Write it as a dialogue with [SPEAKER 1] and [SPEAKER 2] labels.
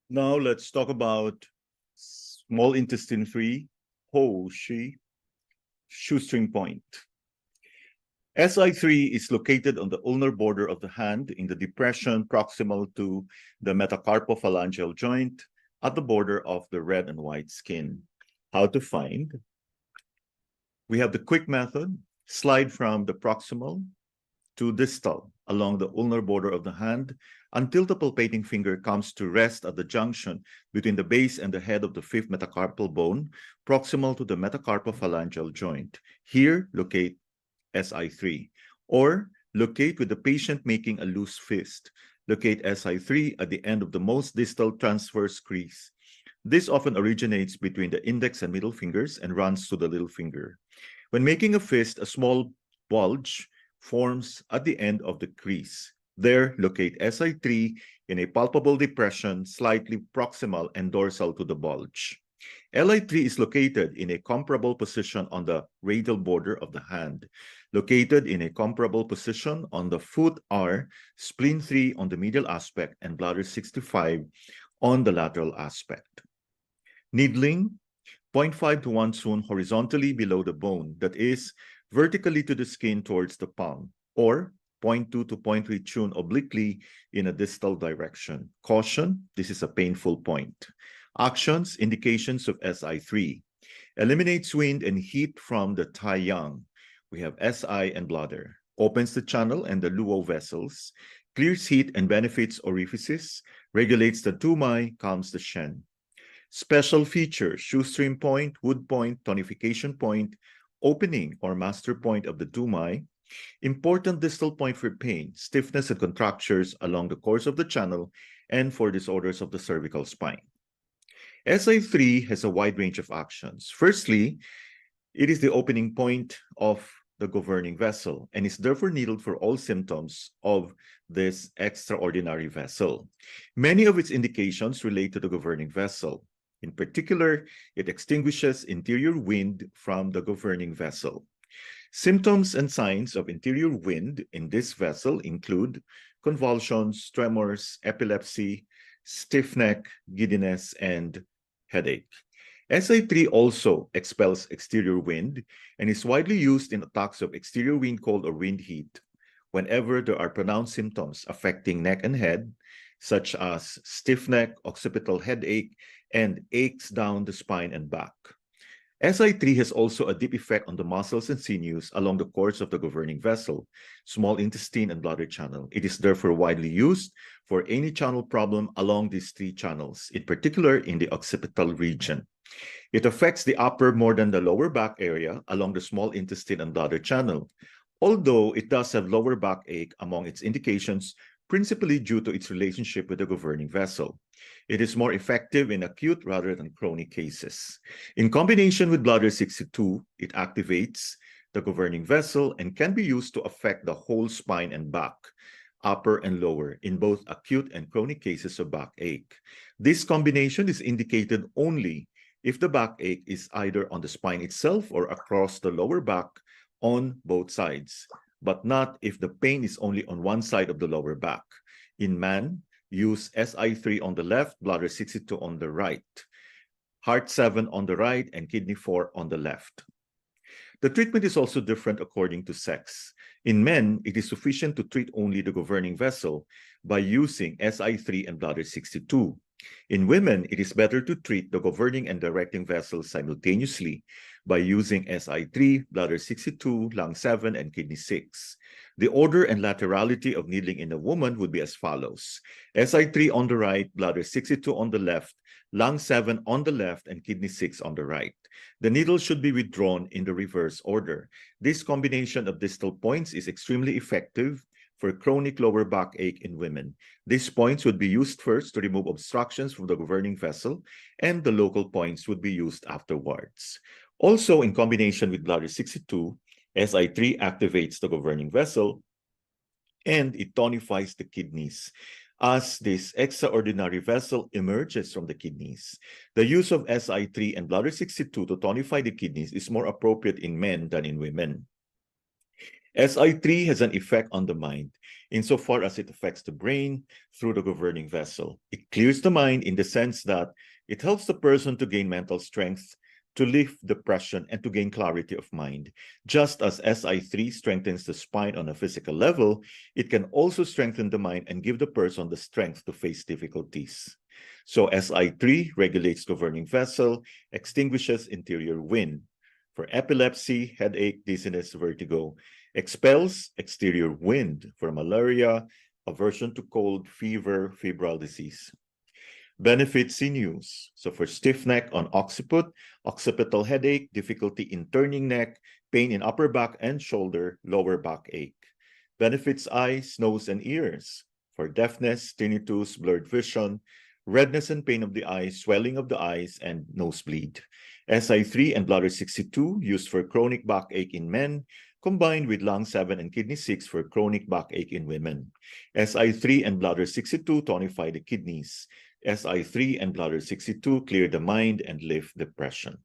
[SPEAKER 1] Now let's talk about small intestine 3, Houxi, Shu-Stream point. SI3 is located on the ulnar border of the hand in the depression proximal to the metacarpophalangeal joint at the border of the red and white skin. How to find? We have the quick method. Slide from the proximal to distal along the ulnar border of the hand until the palpating finger comes to rest at the junction between the base and the head of the fifth metacarpal bone, proximal to the metacarpophalangeal joint. Here, locate SI3. Or locate with the patient making a loose fist. Locate SI3 at the end of the most distal transverse crease. This often originates between the index and middle fingers and runs to the little finger. When making a fist, a small bulge forms at the end of the crease. There, locate SI3 in a palpable depression slightly proximal and dorsal to the bulge. LI3 is located in a comparable position on the radial border of the hand, located in a comparable position on the foot R, spleen 3 on the medial aspect, and bladder 65 on the lateral aspect. Needling, 0.5 to 1 Sun horizontally below the bone, that is, vertically to the skin towards the palm, or 0.2 to 0.3 Chun obliquely in a distal direction. Caution, this is a painful point. Actions, indications of SI3. Eliminates wind and heat from the Tai Yang. We have SI and bladder. Opens the channel and the luo vessels. Clears heat and benefits orifices. Regulates the tumai, calms the Shen. Special features, Shu-Stream point, wood point, tonification point, opening or master point of the tumai. Important distal point for pain, stiffness and contractures along the course of the channel, and for disorders of the cervical spine. SI3 has a wide range of actions. Firstly, it is the opening point of the governing vessel and is therefore needed for all symptoms of this extraordinary vessel. Many of its indications relate to the governing vessel. In particular, it extinguishes interior wind from the governing vessel. Symptoms and signs of interior wind in this vessel include convulsions, tremors, epilepsy, stiff neck, giddiness, and headache. SI3 also expels exterior wind and is widely used in attacks of exterior wind cold or wind heat whenever there are pronounced symptoms affecting neck and head, such as stiff neck, occipital headache, and aches down the spine and back. SI3 has also a deep effect on the muscles and sinews along the course of the governing vessel, small intestine, and bladder channel. It is therefore widely used for any channel problem along these three channels, in particular in the occipital region. It affects the upper more than the lower back area along the small intestine and bladder channel, although it does have lower back ache among its indications, principally due to its relationship with the governing vessel. It is more effective in acute rather than chronic cases. In combination with bladder 62, it activates the governing vessel and can be used to affect the whole spine and back, upper and lower, in both acute and chronic cases of backache. This combination is indicated only if the backache is either on the spine itself or across the lower back on both sides, but not if the pain is only on one side of the lower back. In man, use SI3 on the left, bladder 62 on the right, heart 7 on the right, and kidney 4 on the left. The treatment is also different according to sex. In men, it is sufficient to treat only the governing vessel by using SI3 and bladder 62. In women, it is better to treat the governing and directing vessels simultaneously by using SI3, bladder 62, lung 7, and kidney 6. The order and laterality of needling in a woman would be as follows: SI3 on the right, bladder 62 on the left, lung 7 on the left, and kidney 6 on the right. The needle should be withdrawn in the reverse order. This combination of distal points is extremely effective for chronic lower backache in women. These points would be used first to remove obstructions from the governing vessel, and the local points would be used afterwards. Also, in combination with bladder 62, SI3 activates the governing vessel and it tonifies the kidneys as this extraordinary vessel emerges from the kidneys. The use of SI3 and bladder 62 to tonify the kidneys is more appropriate in men than in women. SI3 has an effect on the mind insofar as it affects the brain through the governing vessel. It clears the mind in the sense that it helps the person to gain mental strength, to lift depression, and to gain clarity of mind. Just as SI3 strengthens the spine on a physical level, it can also strengthen the mind and give the person the strength to face difficulties. So SI3 regulates governing vessel, extinguishes interior wind. For epilepsy, headache, dizziness, vertigo. Expels exterior wind. For malaria, aversion to cold, fever, febrile disease. Benefits in use. So for stiff neck on occiput, occipital headache, difficulty in turning neck, pain in upper back and shoulder, lower back ache. Benefits eyes, nose, and ears. For deafness, tinnitus, blurred vision, redness and pain of the eyes, swelling of the eyes, and nosebleed. SI3 and bladder 62 used for chronic backache in men, combined with lung 7 and kidney 6 for chronic backache in women. SI3 and bladder 62 tonify the kidneys. SI3 and bladder 62 clear the mind and lift depression.